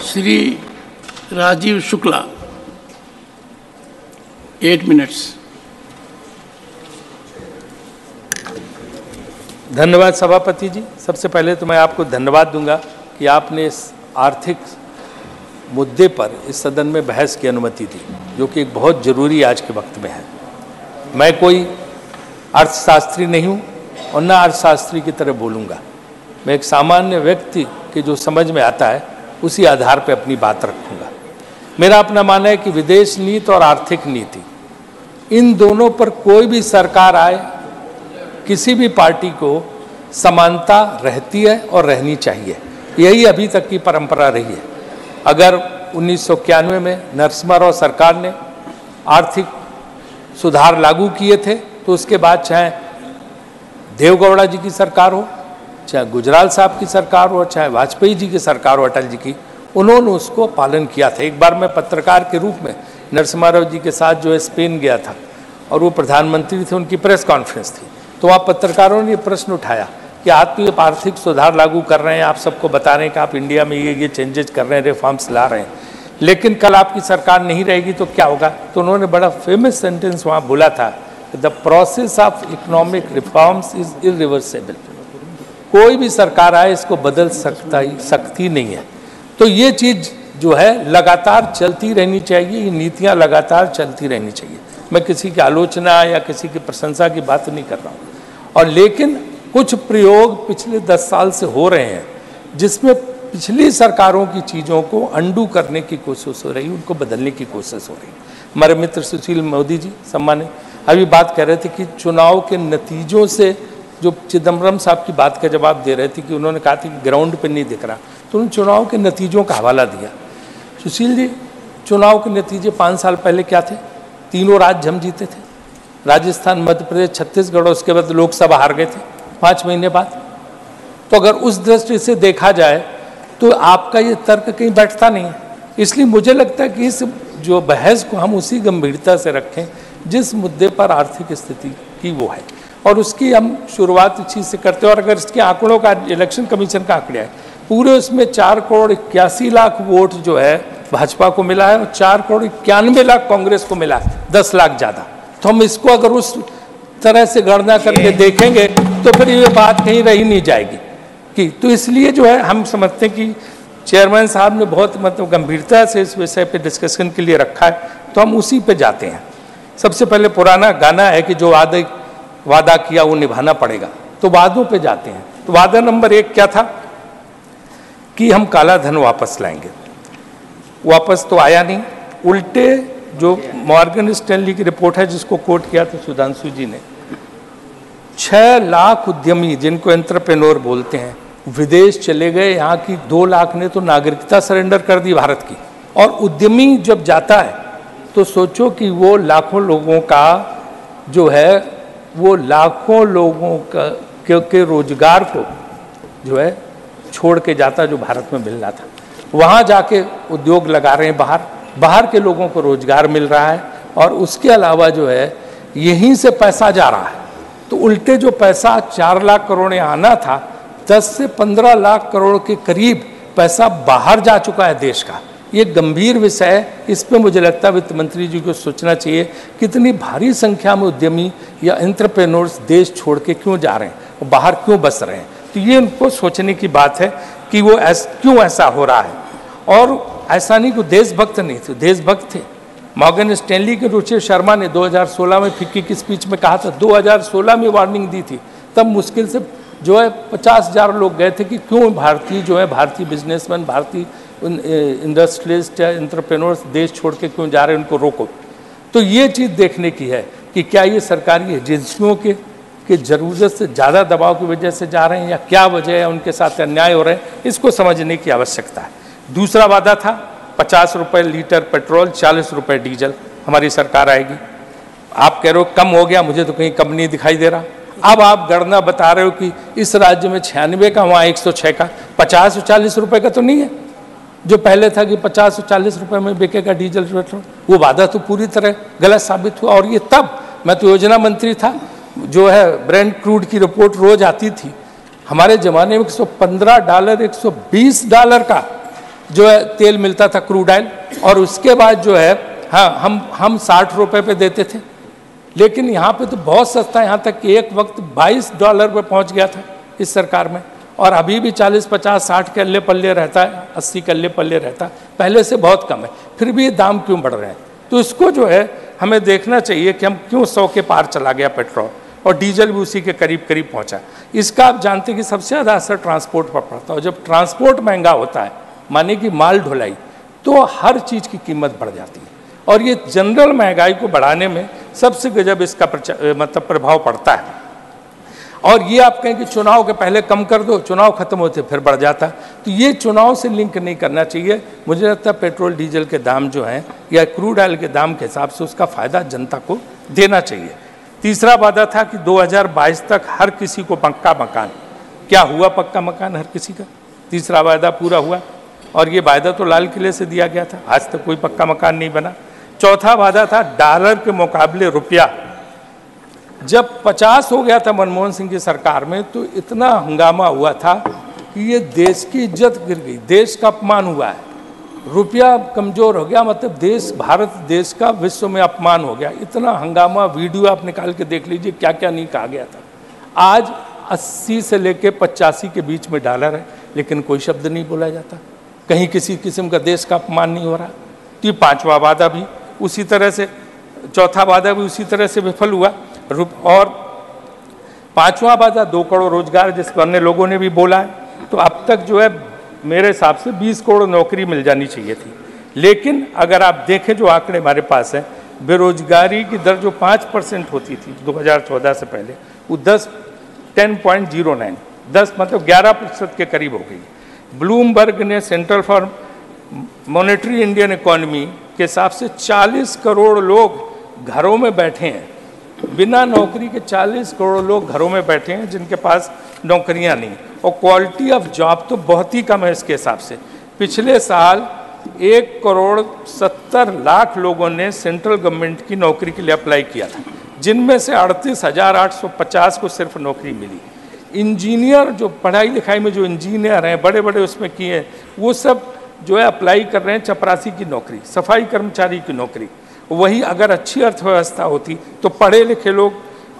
Shri Rajiv Shukla, 8 minutes. धन्यवाद सभापति जी। सबसे पहले तो मैं आपको धन्यवाद दूंगा कि आपने इस आर्थिक मुद्दे पर इस सदन में बहस की अनुमति दी, जो कि एक बहुत जरूरी आज के वक्त में है। मैं कोई अर्थशास्त्री नहीं हूँ और न अर्थशास्त्री की तरह बोलूँगा। मैं एक सामान्य व्यक्ति के जो समझ में आता है उसी आधार पर अपनी बात रखूँगा। मेरा अपना मानना है कि विदेश नीति और आर्थिक नीति, इन दोनों पर कोई भी सरकार आए, किसी भी पार्टी को समानता रहती है और रहनी चाहिए। यही अभी तक की परंपरा रही है। अगर 1991 में नरसिम्हा राव सरकार ने आर्थिक सुधार लागू किए थे, तो उसके बाद चाहे देवगौड़ा जी की सरकार हो, चाहे गुजराल साहब की सरकार हो, चाहे वाजपेयी जी की सरकार हो, अटल जी की, उन्होंने उसको पालन किया था। एक बार मैं पत्रकार के रूप में नरसिम्हा राव जी के साथ जो है स्पेन गया था और वो प्रधानमंत्री थे, उनकी प्रेस कॉन्फ्रेंस थी, तो वहाँ पत्रकारों ने ये प्रश्न उठाया कि आप तो ये आर्थिक सुधार लागू कर रहे हैं, आप सबको बता रहे हैं कि आप इंडिया में ये चेंजेस कर रहे हैं, रिफॉर्म्स ला रहे हैं, लेकिन कल आपकी सरकार नहीं रहेगी तो क्या होगा? तो उन्होंने बड़ा फेमस सेंटेंस वहाँ बोला था, the process of economic reforms is irreversible. कोई भी सरकार आए इसको बदल सकती नहीं है। तो ये चीज़ जो है लगातार चलती रहनी चाहिए, ये नीतियाँ लगातार चलती रहनी चाहिए। मैं किसी की आलोचना या किसी की प्रशंसा की बात नहीं कर रहा हूँ। और लेकिन कुछ प्रयोग पिछले 10 साल से हो रहे हैं, जिसमें पिछली सरकारों की चीज़ों को अंडू करने की कोशिश हो रही, उनको बदलने की कोशिश हो रही। हमारे मित्र सुशील मोदी जी सम्मानित अभी बात कर रहे थे कि चुनाव के नतीजों से, जो चिदम्बरम साहब की बात का जवाब दे रहे थे कि उन्होंने कहा था कि ग्राउंड पे नहीं दिख रहा, तो उन्होंने चुनाव के नतीजों का हवाला दिया। सुशील जी, चुनाव के नतीजे 5 साल पहले क्या थे? तीनों राज्य हम जीते थे, राजस्थान, मध्य प्रदेश, छत्तीसगढ़, और उसके बाद लोकसभा हार गए थे 5 महीने बाद। तो अगर उस दृष्टि से देखा जाए तो आपका ये तर्क कहीं बैठता नहीं है। इसलिए मुझे लगता है कि इस जो बहस को हम उसी गंभीरता से रखें जिस मुद्दे पर आर्थिक स्थिति की वो है, और उसकी हम शुरुआत इस चीज़ से करते हैं। और अगर इसके आंकड़ों का, इलेक्शन कमीशन का आंकड़े है, पूरे उसमें 4,81,00,000 वोट जो है भाजपा को मिला है और 4,91,00,000 कांग्रेस को मिला है, 10 लाख ज़्यादा। तो हम इसको अगर उस तरह से गणना करके देखेंगे तो फिर ये बात कहीं रही नहीं जाएगी कि, तो इसलिए जो है हम समझते हैं कि चेयरमैन साहब ने बहुत मतलब गंभीरता से इस विषय पे डिस्कशन के लिए रखा है, तो हम उसी पे जाते हैं। सबसे पहले पुराना गाना है कि जो वादा किया वो निभाना पड़ेगा, तो वादों पे जाते हैं। तो वादा नंबर 1 क्या था कि हम काला धन वापस लाएंगे। वापस तो आया नहीं, उल्टे जो मॉर्गन स्टैनली की रिपोर्ट है जिसको कोट किया था सुधांशु जी ने, 6 लाख उद्यमी जिनको एंटरप्रेन्योर बोलते हैं विदेश चले गए। यहाँ की 2 लाख ने तो नागरिकता सरेंडर कर दी भारत की। और उद्यमी जब जाता है तो सोचो कि वो लाखों लोगों का जो है, वो लाखों लोगों के रोजगार को जो है छोड़ के जाता, जो भारत में मिल रहा था। वहाँ जाके उद्योग लगा रहे हैं, बाहर के लोगों को रोजगार मिल रहा है, और उसके अलावा जो है यहीं से पैसा जा रहा है। तो उल्टे जो पैसा 4 लाख करोड़ यहाँ आना था, 10 से 15 लाख करोड़ के करीब पैसा बाहर जा चुका है देश का। ये गंभीर विषय है, इस पे मुझे लगता है वित्त मंत्री जी को सोचना चाहिए। कितनी भारी संख्या में उद्यमी या एंटरप्रेन्योर्स देश छोड़ के क्यों जा रहे हैं और बाहर क्यों बस रहे हैं? तो ये उनको सोचने की बात है कि वो क्यों ऐसा हो रहा है। और ऐसा नहीं कि देशभक्त नहीं थे, देशभक्त थे। मॉर्गन स्टैनली के रुचि शर्मा ने 2016 में फिक्की की स्पीच में कहा था, 2016 में वार्निंग दी थी, तब मुश्किल से जो है 50,000 लोग गए थे कि क्यों भारतीय बिजनेसमैन, भारतीय इंडस्ट्रियलिस्ट या एंटरप्रेन्योर्स देश छोड़ के क्यों जा रहे हैं, उनको रोको। तो ये चीज़ देखने की है कि क्या ये सरकारी एजेंसियों के ज़रूरत से ज़्यादा दबाव की वजह से जा रहे हैं, या क्या वजह है, उनके साथ अन्याय हो रहे हैं, इसको समझने की आवश्यकता है। दूसरा वादा था 50 रुपये लीटर पेट्रोल, 40 रुपये डीजल, हमारी सरकार आएगी। आप कह रहे हो कम हो गया, मुझे तो कहीं कम नहीं दिखाई दे रहा। अब आप गणना बता रहे हो कि इस राज्य में 96 का, वहाँ 106 का, 50 और 40 रुपये का तो नहीं है जो पहले था कि 50 और 40 रुपये में बिकेगा डीजल पेट्रोल। वो वादा तो पूरी तरह गलत साबित हुआ। और ये तब मैं तो योजना मंत्री था, जो है ब्रेंट क्रूड की रिपोर्ट रोज आती थी। हमारे ज़माने में $115, $120 का जो है तेल मिलता था क्रूड ऑयल, और उसके बाद जो है हाँ हम 60 रुपये पे देते थे, लेकिन यहाँ पे तो बहुत सस्ता, यहाँ तक कि एक वक्त $22 पे पहुँच गया था इस सरकार में, और अभी भी 40, 50, 60 के अल्ले पल्ले रहता है, 80 के अल्ले पल्ले रहता है, पहले से बहुत कम है। फिर भी ये दाम क्यों बढ़ रहे हैं? तो इसको जो है हमें देखना चाहिए कि हम क्यों 100 के पार चला गया पेट्रोल, और डीजल भी उसी के करीब करीब पहुंचा। इसका आप जानते हैं कि सबसे ज़्यादा असर ट्रांसपोर्ट पर पड़ता है, और जब ट्रांसपोर्ट महंगा होता है, माने कि माल ढुलाई, तो हर चीज़ की कीमत बढ़ जाती है, और ये जनरल महंगाई को बढ़ाने में सबसे गजब इसका मतलब प्रभाव पड़ता है। और ये आप कहें कि चुनाव के पहले कम कर दो, चुनाव खत्म होते फिर बढ़ जाता, तो ये चुनाव से लिंक नहीं करना चाहिए। मुझे लगता है पेट्रोल डीजल के दाम जो हैं या क्रूड ऑयल के दाम के हिसाब से उसका फ़ायदा जनता को देना चाहिए। तीसरा वादा था कि 2022 तक हर किसी को पक्का मकान। क्या हुआ पक्का मकान हर किसी का? तीसरा वादा पूरा हुआ, और ये वादा तो लाल किले से दिया गया था, आज तक कोई पक्का मकान नहीं बना। चौथा वादा था डॉलर के मुकाबले रुपया। जब 50 हो गया था मनमोहन सिंह की सरकार में, तो इतना हंगामा हुआ था कि ये देश की इज्जत गिर गई, देश का अपमान हुआ है, रुपया कमज़ोर हो गया, मतलब देश, भारत देश का विश्व में अपमान हो गया। इतना हंगामा, वीडियो आप निकाल के देख लीजिए, क्या क्या नहीं कहा गया था। आज 80 से लेके 85 के बीच में डॉलर है, लेकिन कोई शब्द नहीं बोला जाता, कहीं किसी किस्म का देश का अपमान नहीं हो रहा। तो ये पांचवा वादा भी उसी तरह से, चौथा वादा भी उसी तरह से विफल हुआ। और पांचवा वादा 2 करोड़ रोजगार, जिस पर अन्य लोगों ने भी बोला है, तो अब तक जो है मेरे हिसाब से 20 करोड़ नौकरी मिल जानी चाहिए थी। लेकिन अगर आप देखें जो आंकड़े हमारे पास हैं, बेरोजगारी की दर जो 5% होती थी 2014 से पहले, वो 10.09, 10 मतलब 11% के करीब हो गई। ब्लूमबर्ग ने, central for monetary Indian economy के हिसाब से 40 करोड़ लोग घरों में बैठे हैं, बिना नौकरी के 40 करोड़ लोग घरों में बैठे हैं जिनके पास नौकरियां नहीं, और क्वालिटी ऑफ जॉब तो बहुत ही कम है इसके हिसाब से। पिछले साल 1,70,00,000 लोगों ने सेंट्रल गवर्नमेंट की नौकरी के लिए अप्लाई किया था, जिनमें से 38,850 को सिर्फ नौकरी मिली। इंजीनियर, जो पढ़ाई लिखाई में जो इंजीनियर हैं, बड़े बड़े उसमें किए हैं, वो सब जो है अप्लाई कर रहे हैं चपरासी की नौकरी, सफाई कर्मचारी की नौकरी। वही अगर अच्छी अर्थव्यवस्था होती तो पढ़े लिखे लोग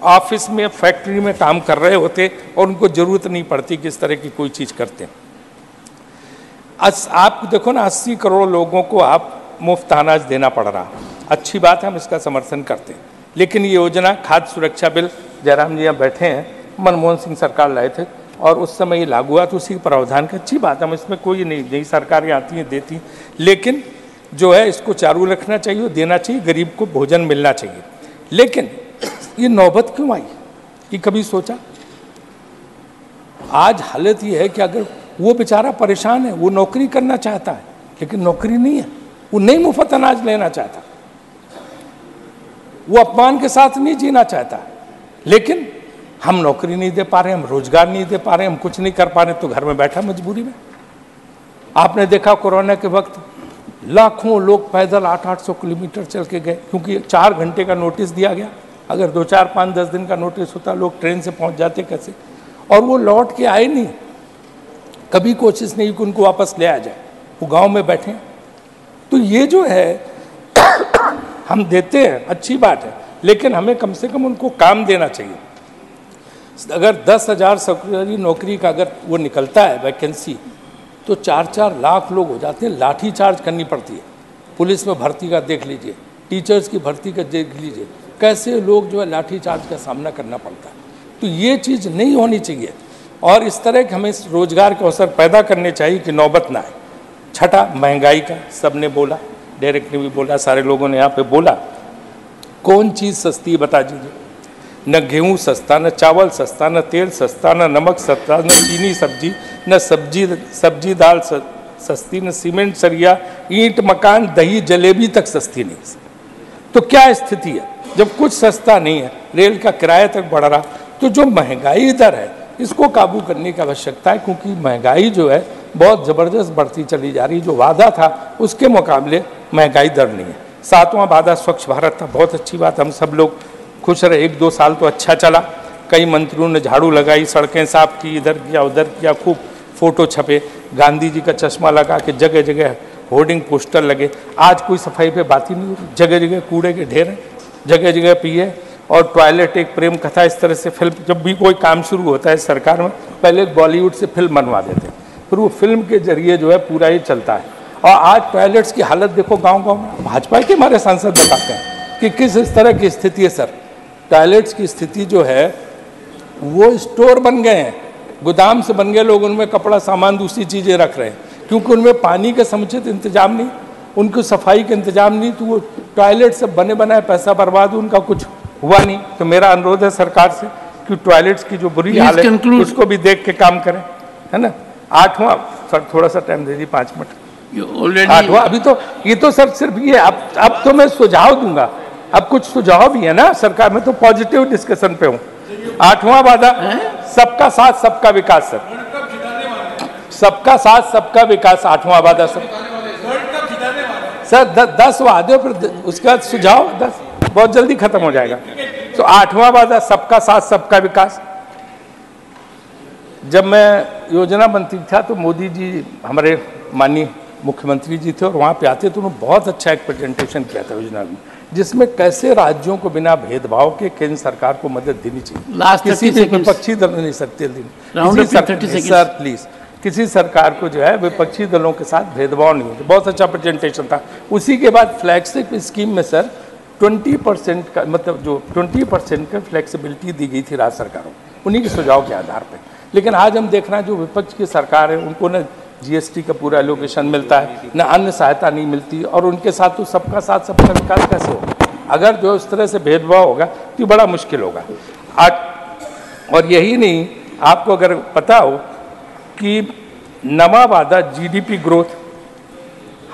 ऑफिस में, फैक्ट्री में काम कर रहे होते, और उनको ज़रूरत नहीं पड़ती कि इस तरह की कोई चीज़ करते। आप देखो ना, 80 करोड़ लोगों को आप मुफ्त अनाज देना पड़ रहा, अच्छी बात है, हम इसका समर्थन करते हैं। लेकिन ये योजना, खाद्य सुरक्षा बिल, जयराम जी यहाँ बैठे हैं, मनमोहन सिंह सरकार लाए थे, और उस समय ये लागू हुआ, तो उसी प्रावधान की अच्छी बात है, हम इसमें कोई नहीं, नई सरकारें आती हैं देती, लेकिन जो है इसको चालू रखना चाहिए, देना चाहिए, गरीब को भोजन मिलना चाहिए। लेकिन ये नौबत क्यों आई, ये कभी सोचा? आज हालत ये है कि अगर वो बेचारा परेशान है, वो नौकरी करना चाहता है, लेकिन नौकरी नहीं है, वो नहीं मुफ्त अनाज लेना चाहता, वो अपमान के साथ नहीं जीना चाहता, लेकिन हम नौकरी नहीं दे पा रहे, हम रोजगार नहीं दे पा रहे, हम कुछ नहीं कर पा रहे, तो घर में बैठा मजबूरी में। आपने देखा कोरोना के वक्त लाखों लोग पैदल 800-800 किलोमीटर चल के गए, क्योंकि 4 घंटे का नोटिस दिया गया। अगर 2, 4, 5, 10 दिन का नोटिस होता, लोग ट्रेन से पहुंच जाते कैसे? और वो लौट के आए नहीं, कभी कोशिश नहीं कि उनको वापस ले आ जाए, वो गांव में बैठे। तो ये जो है हम देते हैं, अच्छी बात है, लेकिन हमें कम से कम उनको काम देना चाहिए। अगर 10,000 सरकारी नौकरी का अगर वो निकलता है वैकेंसी, तो 4-4 लाख लोग हो जाते हैं, लाठी चार्ज करनी पड़ती है। पुलिस में भर्ती का देख लीजिए, टीचर्स की भर्ती का देख लीजिए, कैसे लोग जो है लाठी चार्ज का सामना करना पड़ता है। तो ये चीज़ नहीं होनी चाहिए, और इस तरह के हमें रोजगार के अवसर पैदा करने चाहिए कि नौबत ना आए। छठा, महंगाई का सब ने बोला, डायरेक्ट ने भी बोला, सारे लोगों ने यहाँ पे बोला। कौन चीज़ सस्ती बता दीजिए? न गेहूँ सस्ता, न चावल सस्ता, न तेल सस्ता, न नमक सस्ता, न चीनी सब्जी, न सब्जी दाल सस्ती, न सीमेंट सरिया, ईंट मकान, दही जलेबी तक सस्ती नहीं। तो क्या स्थिति है जब कुछ सस्ता नहीं है, रेल का किराया तक बढ़ रहा? तो जो महंगाई दर है इसको काबू करने की आवश्यकता है, क्योंकि महंगाई जो है बहुत ज़बरदस्त बढ़ती चली जा रही। जो वादा था उसके मुकाबले महंगाई दर नहीं है। 7वां वादा स्वच्छ भारत था, बहुत अच्छी बात, हम सब लोग खुश रहे। 1-2 साल तो अच्छा चला, कई मंत्रियों ने झाड़ू लगाई, सड़कें साफ की, इधर किया उधर किया, खूब फोटो छपे, गांधी जी का चश्मा लगा के जगह जगह होर्डिंग पोस्टर लगे। आज कोई सफाई पे बात ही नहीं होती, जगह जगह कूड़े के ढेर हैं, जगह जगह पिए। और टॉयलेट एक प्रेम कथा इस तरह से फिल्म, जब भी कोई काम शुरू होता है सरकार में, पहले बॉलीवुड से फिल्म बनवा देते हैं, फिर वो फिल्म के जरिए जो है पूरा ही चलता है। और आज टॉयलेट्स की हालत देखो गांव-गांव में, भाजपा के हमारे सांसद बताते हैं कि किस इस तरह की स्थिति है। सर टॉयलेट्स की स्थिति जो है वो स्टोर बन गए हैं, गोदाम से बन गए, लोग उनमें कपड़ा सामान दूसरी चीज़ें रख रहे हैं, क्योंकि उनमें पानी का समुचित इंतजाम नहीं, उनको सफाई का इंतजाम नहीं, तो वो टॉयलेट सब बने बनाए पैसा बर्बाद, उनका कुछ हुआ नहीं। तो मेरा अनुरोध है सरकार से कि टॉयलेट्स की जो बुरी हालत है उसको भी देख के काम करें, है ना। 8वां सर, थोड़ा सा टाइम दे दी, 5 मिनट। 8वां अभी तो ये तो सर सिर्फ ये, अब तो मैं सुझाव दूंगा, अब कुछ सुझाव भी है ना सरकार में, तो पॉजिटिव डिस्कशन पे हूँ। 8वां वादा सबका साथ सबका विकास सर, सबका साथ सबका विकास 8वां वादा सर 10 वादे, फिर उसके बाद सुझाव 10 बहुत जल्दी खत्म हो जाएगा। तो 8वां वादा सबका साथ सबका विकास। जब मैं योजना मंत्री था तो मोदी जी हमारे माननीय मुख्यमंत्री जी थे और वहाँ पे आते तो उन्होंने बहुत अच्छा एक प्रेजेंटेशन किया था योजना में, जिसमें कैसे राज्यों को बिना भेदभाव के केंद्र सरकार को मदद देनी चाहिए। किसी भी विपक्षी दल नहीं सकते सर प्लीज, किसी सरकार को जो है विपक्षी दलों के साथ भेदभाव नहीं होता। बहुत अच्छा प्रेजेंटेशन था। उसी के बाद फ्लैगशिप स्कीम में सर 20% का, मतलब जो 20% का फ्लेक्सिबिलिटी दी गई थी राज्य सरकारों, उन्हीं के सुझाव के आधार पर। लेकिन आज हम देख रहे हैं जो विपक्ष की सरकार है उनको न जीएसटी का पूरा एलोकेशन मिलता है, न अन्य सहायता नहीं मिलती, और उनके साथ तो सबका साथ सबका विकास कैसे होगा? अगर जो इस तरह से भेदभाव होगा तो बड़ा मुश्किल होगा। और यही नहीं, आपको अगर पता हो कि नवा वादा जीडीपी ग्रोथ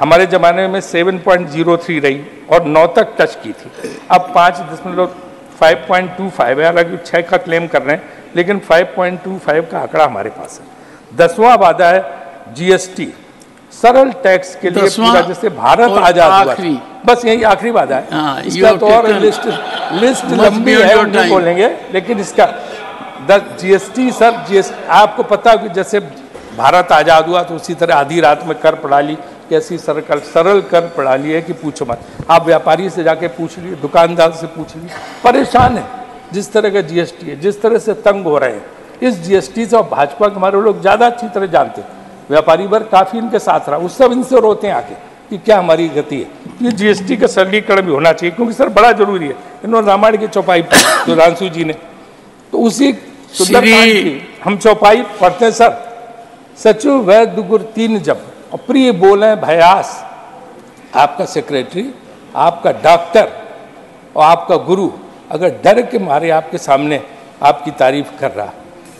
हमारे ज़माने में 7.03 रही और 9 तक टच की थी, अब 5.25 है। हालांकि 6 का क्लेम कर रहे हैं, लेकिन 5.25 का आंकड़ा हमारे पास है। 10वां वादा है जीएसटी, सरल टैक्स के लिए पूरा, जैसे भारत आजाद हुआ, बस यही आखिरी वादा है। इसका तो और लिस्ट लंबी है, नहीं बोलेंगे, लेकिन इसका जीएसटी सर, जीएसटी आपको पता है कि जैसे भारत आजाद हुआ तो उसी तरह आधी रात में कर प्रणाली कैसी सरल कर प्रणाली है कि पूछो मत। आप व्यापारी से जाके पूछ लीजिए, दुकानदार से पूछ लीजिए, परेशान है जिस तरह का जीएसटी है, जिस तरह से तंग हो रहे हैं इस जीएसटी से। और भाजपा के हमारे लोग ज़्यादा अच्छी तरह जानते हैं, व्यापारी वर्ग काफ़ी इनके साथ रहा, उस सब इनसे रोते हैं आके कि क्या हमारी गति है। ये जीएसटी का सरलीकरण भी होना चाहिए, क्योंकि सर बड़ा जरूरी है। इन्होंने रामायण की चौपाई पढ़ी सुधांशु जी ने, तो उसी सुंदरकांड की हम चौपाई पढ़ते हैं सर। सचु वैद्य गुर 3 जब, और प्रिय बोले भयास। आपका सेक्रेटरी, आपका डॉक्टर और आपका गुरु अगर डर के मारे आपके सामने आपकी तारीफ कर रहा,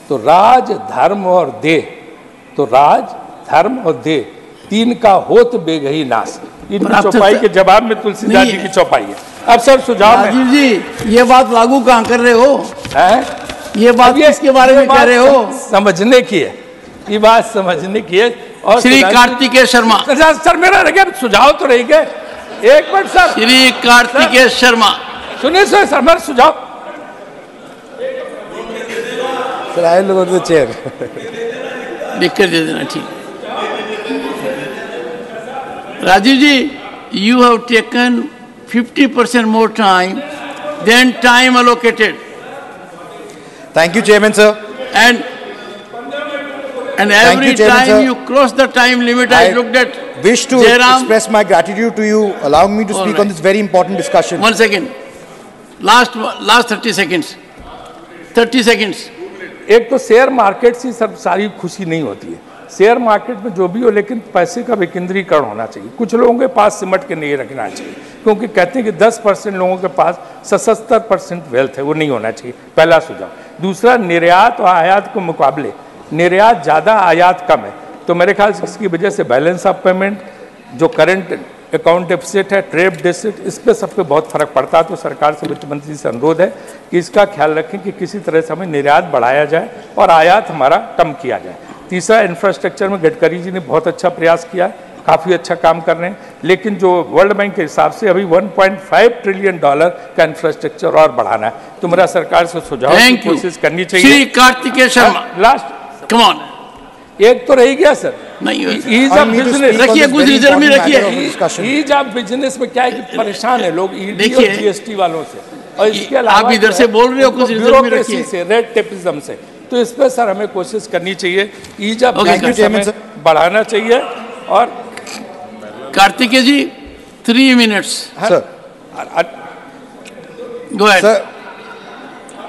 तो राज धर्म और देह, तो राज धर्म और देह 3 का होत बेगही नाश। इन चौपाई के जवाब में तुलसीदास जी की चौपाई है। अब सर सुझाव राजीव जी, ये बात लागू कहाँ कर रहे हो? ये बात किसके बारे में कह रहे हो? समझने की है, ये बात समझने की है। और श्री कार्तिकेय शर्मा सर, मेरा रह गया सुझाव तो रह गए, एक मिनट सर। श्री कार्तिकेय शर्मा सुनिए सर, मेरा सुझाव सर, आई लोग चेयर लिख कर दे देना, ठीक। राजीव जी, you have taken 50% more time than time allocated. Thank you, Chairman, sir. And every time you cross the time limit, I looked at wish to express my gratitude to you, allowing me to speak on this very important discussion. 1 second. Last 30 seconds. 30 seconds. एक तो share market से सब सारी खुशी नहीं होती है। Share market में जो भी हो, लेकिन पैसे का विकेंद्रीकरण होना चाहिए। कुछ लोगों के पास सिमट के नहीं रखना चाहिए, क्योंकि कहते हैं कि 10% लोगों के पास 77% वेल्थ है, वो नहीं होना चाहिए। पहला सुझाव। दूसरा, निर्यात और आयात के मुकाबले निर्यात ज़्यादा, आयात कम है, तो मेरे ख्याल से इसकी वजह से बैलेंस ऑफ पेमेंट, जो करंट अकाउंट डेफिसिट है, ट्रेड डेफिसिट, इस पर सब पे बहुत फर्क पड़ता है। तो सरकार से, वित्त मंत्री से अनुरोध है कि इसका ख्याल रखें कि किसी तरह से हमें निर्यात बढ़ाया जाए और आयात हमारा कम किया जाए। तीसरा, इंफ्रास्ट्रक्चर में गडकरी जी ने बहुत अच्छा प्रयास किया, काफ़ी अच्छा काम कर रहे हैं, लेकिन जो वर्ल्ड बैंक के हिसाब से अभी $1.5 ट्रिलियन का इंफ्रास्ट्रक्चर और बढ़ाना है। तो मेरा सरकार से सुझाव की कोशिश करनी चाहिए। Shri Kartikeya Sharma, last, come on. एक तो रह गया सर, नहीं ईज ऑफ बिजनेस। रखिए, कुछ रिजर्व में रखिए। ईज ऑफ बिजनेस में क्या है कि परेशान है लोग ईडी और देखिए, जीएसटी वालों से, और इसके अलावा आप इधर से बोल रहे हो, कुछ रिजर्व में रखिए, से, रेड टेपिज्म से। तो इस पर सर हमें कोशिश करनी चाहिए, ईज ऑफ बिजनेस हमें बढ़ाना चाहिए। और कार्तिकेय जी 3 minutes Sir. Go ahead.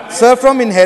Sir, from inheritance.